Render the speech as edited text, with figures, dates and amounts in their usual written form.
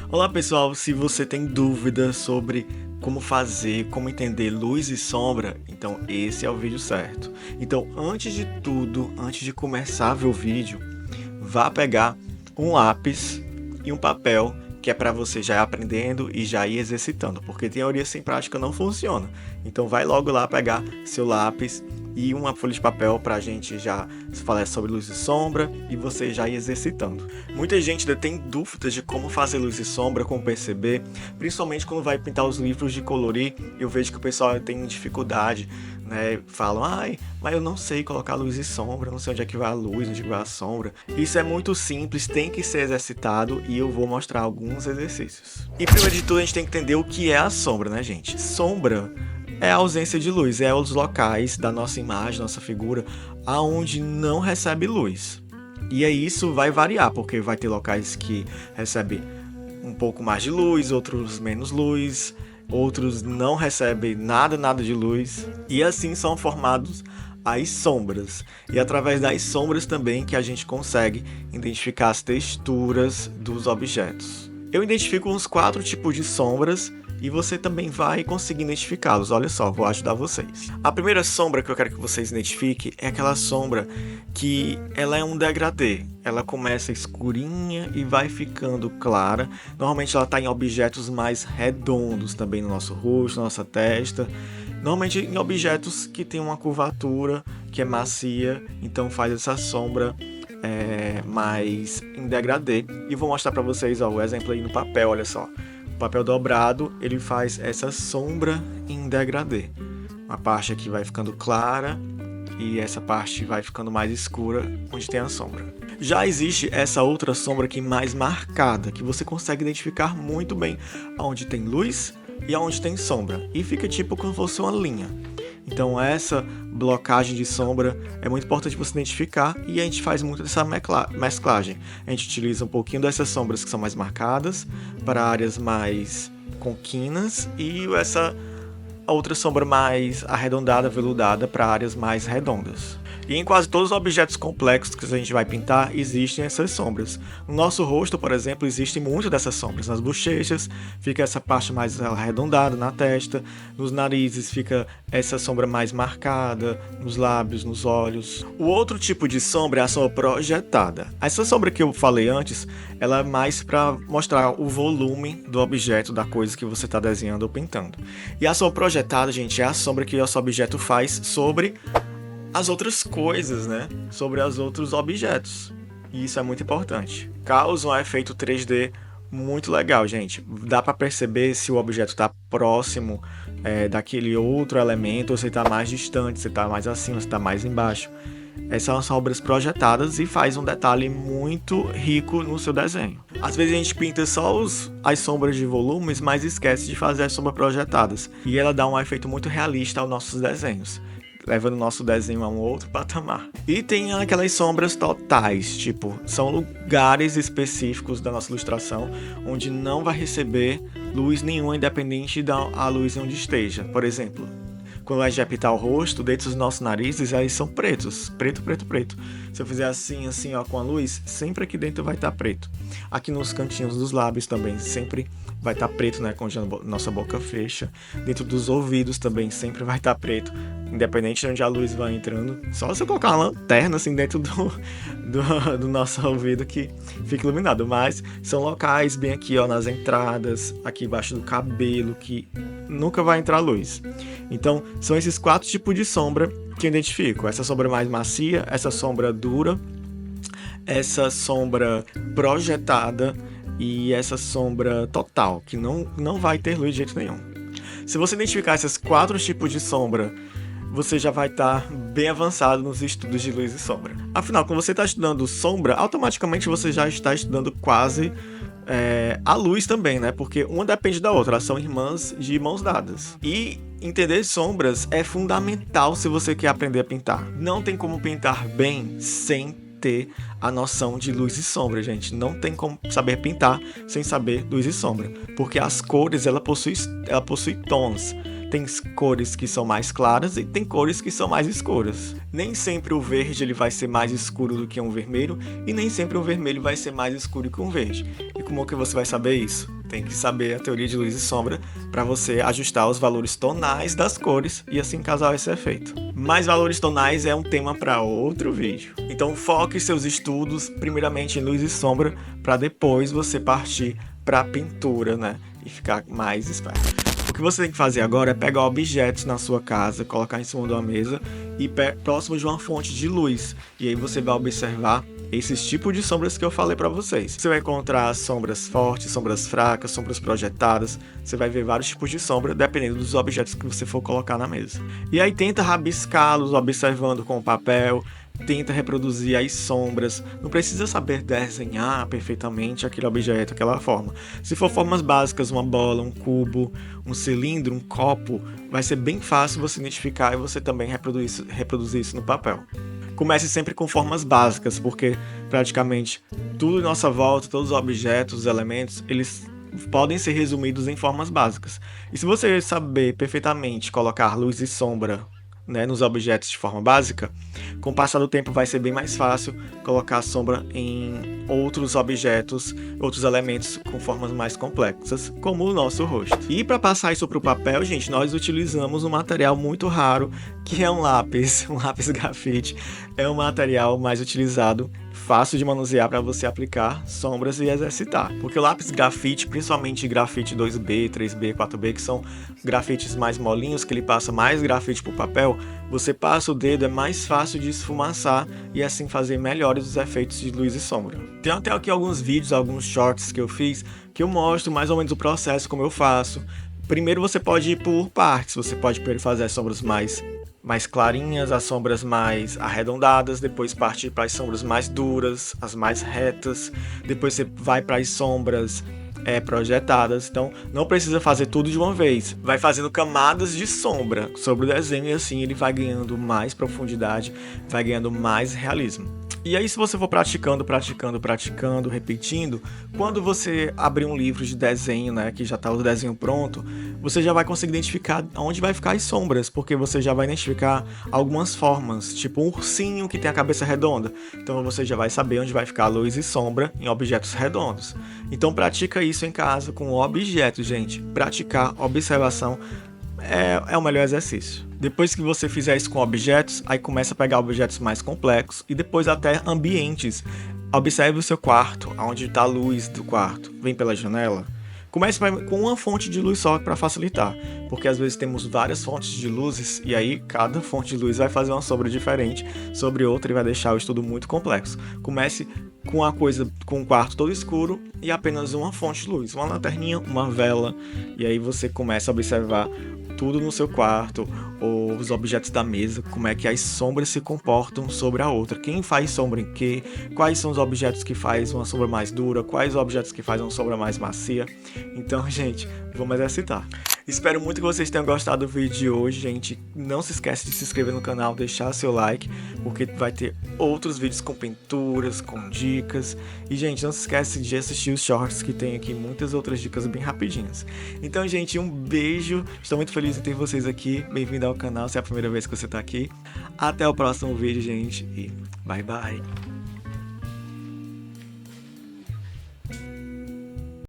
Olá pessoal, se você tem dúvidas sobre como fazer, como entender luz e sombra, então esse é o vídeo certo. Então antes de tudo, antes de começar a ver o vídeo, vá pegar um lápis e um papel, que é para você já ir aprendendo e já ir exercitando, porque teoria sem prática não funciona. Então vai logo lá pegar seu lápis e uma folha de papel para a gente já falar sobre luz e sombra e você já ir exercitando. Muita gente ainda tem dúvidas de como fazer luz e sombra, como perceber, principalmente quando vai pintar os livros de colorir. Eu vejo que o pessoal tem dificuldade, né? Falam, mas eu não sei colocar luz e sombra, não sei onde é que vai a luz, onde é que vai a sombra. Isso é muito simples, tem que ser exercitado e eu vou mostrar alguns exercícios. E primeiro de tudo a gente tem que entender o que é a sombra, né, gente? Sombra é a ausência de luz, é os locais da nossa imagem, nossa figura, aonde não recebe luz. E aí isso vai variar, porque vai ter locais que recebem um pouco mais de luz, outros menos luz, outros não recebem nada de luz. E assim são formados as sombras. E através das sombras também que a gente consegue identificar as texturas dos objetos. Eu identifico uns 4 tipos de sombras, e você também vai conseguir identificá-los. Olha só, vou ajudar vocês. A primeira sombra que eu quero que vocês identifiquem é aquela sombra que ela é um degradê. Ela começa escurinha e vai ficando clara. Normalmente ela está em objetos mais redondos também no nosso rosto, na nossa testa. Normalmente em objetos que tem uma curvatura, que é macia, então faz essa sombra mais em degradê. E vou mostrar para vocês o exemplo aí no papel, olha só. O papel dobrado, ele faz essa sombra em degradê. Uma parte aqui vai ficando clara e essa parte vai ficando mais escura, onde tem a sombra. Já existe essa outra sombra aqui mais marcada, que você consegue identificar muito bem aonde tem luz e aonde tem sombra. E fica tipo como se fosse uma linha. Então essa blocagem de sombra é muito importante você identificar e a gente faz muito dessa mesclagem. A gente utiliza um pouquinho dessas sombras que são mais marcadas para áreas mais conquinas e essa outra sombra mais arredondada, veludada para áreas mais redondas. E em quase todos os objetos complexos que a gente vai pintar, existem essas sombras. No nosso rosto, por exemplo, existem muitas dessas sombras. Nas bochechas fica essa parte mais arredondada, na testa. Nos narizes fica essa sombra mais marcada, nos lábios, nos olhos. O outro tipo de sombra é a sombra projetada. Essa sombra que eu falei antes, ela é mais para mostrar o volume do objeto, da coisa que você está desenhando ou pintando. E a sombra projetada, gente, é a sombra que o nosso objeto faz sobre as outras coisas, né? Sobre os outros objetos. E isso é muito importante. Causa um efeito 3D muito legal, gente. Dá para perceber se o objeto está próximo daquele outro elemento, ou se está mais distante, se está mais acima, se está mais embaixo. Essas são obras projetadas e faz um detalhe muito rico no seu desenho. Às vezes a gente pinta só as sombras de volumes, mas esquece de fazer as sombras projetadas. E ela dá um efeito muito realista aos nossos desenhos, levando o nosso desenho a um outro patamar. E tem aquelas sombras totais, tipo, são lugares específicos da nossa ilustração onde não vai receber luz nenhuma, independente da luz onde esteja. Por exemplo, quando a gente vai pintar o rosto, dentro dos nossos narizes, eles são pretos, preto. Se eu fizer assim, ó, com a luz, sempre aqui dentro vai estar preto. Aqui nos cantinhos dos lábios também, sempre vai estar preto, né, quando a nossa boca fecha. Dentro dos ouvidos também sempre vai estar preto, independente de onde a luz vai entrando. Só se eu colocar uma lanterna assim dentro do nosso ouvido que fica iluminado. Mas são locais bem aqui, ó, nas entradas, aqui embaixo do cabelo, que nunca vai entrar luz. Então são esses 4 tipos de sombra que eu identifico. Essa sombra mais macia, essa sombra dura, essa sombra projetada e essa sombra total, que não vai ter luz de jeito nenhum. Se você identificar esses 4 tipos de sombra, você já vai estar bem avançado nos estudos de luz e sombra. Afinal, quando você está estudando sombra, automaticamente você já está estudando quase a luz também, né? Porque uma depende da outra, elas são irmãs de mãos dadas. E entender sombras é fundamental se você quer aprender a pintar. Não tem como pintar bem sem ter a noção de luz e sombra, gente. Não tem como saber pintar sem saber luz e sombra, porque as cores ela possui tons. tem cores que são mais claras e tem cores que são mais escuras. Nem sempre o verde ele vai ser mais escuro do que um vermelho e nem sempre o vermelho vai ser mais escuro que um verde. E como que você vai saber isso? Tem que saber a teoria de luz e sombra para você ajustar os valores tonais das cores e assim causar esse efeito. Mas valores tonais é um tema para outro vídeo. Então foque seus estudos primeiramente em luz e sombra para depois você partir para a pintura, né? E ficar mais esperto. O que você tem que fazer agora é pegar objetos na sua casa, colocar em cima de uma mesa e próximo de uma fonte de luz. E aí você vai observar esses tipos de sombras que eu falei para vocês. Você vai encontrar sombras fortes, sombras fracas, sombras projetadas. Você vai ver vários tipos de sombra, dependendo dos objetos que você for colocar na mesa. E aí tenta rabiscá-los, observando com o papel. Tenta reproduzir as sombras. Não precisa saber desenhar perfeitamente aquele objeto, aquela forma. Se for formas básicas, uma bola, um cubo, um cilindro, um copo, vai ser bem fácil você identificar e você também reproduzir isso no papel. Comece sempre com formas básicas, porque praticamente tudo em nossa volta, todos os objetos, os elementos, eles podem ser resumidos em formas básicas. E se você saber perfeitamente colocar luz e sombra, né, nos objetos de forma básica, com o passar do tempo vai ser bem mais fácil colocar a sombra em outros objetos, outros elementos com formas mais complexas, como o nosso rosto. E para passar isso para o papel, gente, nós utilizamos um material muito raro, que é um lápis grafite. É um material mais utilizado, fácil de manusear para você aplicar sombras e exercitar. Porque o lápis grafite, principalmente grafite 2B, 3B, 4B, que são grafites mais molinhos, que ele passa mais grafite para o papel, você passa o dedo, é mais fácil de esfumaçar e assim fazer melhores os efeitos de luz e sombra. Tem até aqui alguns vídeos, alguns shorts que eu fiz, que eu mostro mais ou menos o processo, como eu faço. Primeiro você pode ir por partes, você pode primeiro fazer as sombras mais clarinhas, as sombras mais arredondadas, depois partir para as sombras mais duras, as mais retas, depois você vai para as sombras projetadas. Então não precisa fazer tudo de uma vez, vai fazendo camadas de sombra sobre o desenho e assim ele vai ganhando mais profundidade, vai ganhando mais realismo. E aí se você for praticando, repetindo, quando você abrir um livro de desenho, né, que já está o desenho pronto, você já vai conseguir identificar onde vai ficar as sombras, porque você já vai identificar algumas formas, tipo um ursinho que tem a cabeça redonda. Então você já vai saber onde vai ficar a luz e sombra em objetos redondos. Então pratica isso em casa com objetos, gente. Praticar observação é o melhor exercício. Depois que você fizer isso com objetos, aí começa a pegar objetos mais complexos e depois até ambientes. Observe o seu quarto, onde está a luz do quarto. Vem pela janela. Comece com uma fonte de luz só para facilitar, porque às vezes temos várias fontes de luzes e aí cada fonte de luz vai fazer uma sombra diferente sobre outra e vai deixar o estudo muito complexo. Comece com o quarto todo escuro e apenas uma fonte de luz, uma lanterninha, uma vela, e aí você começa a observar tudo no seu quarto, ou os objetos da mesa, como é que as sombras se comportam sobre a outra, quem faz sombra em quê, quais são os objetos que faz uma sombra mais dura, quais os objetos que faz uma sombra mais macia. Então, gente, vamos exercitar. Espero muito que vocês tenham gostado do vídeo de hoje, gente. Não se esqueça de se inscrever no canal, deixar seu like, porque vai ter outros vídeos com pinturas, com dicas. E, gente, não se esqueça de assistir os shorts, que tem aqui muitas outras dicas bem rapidinhas. Então, gente, um beijo. Estou muito feliz em ter vocês aqui. Bem-vindo ao canal, se é a primeira vez que você está aqui. Até o próximo vídeo, gente, e bye bye.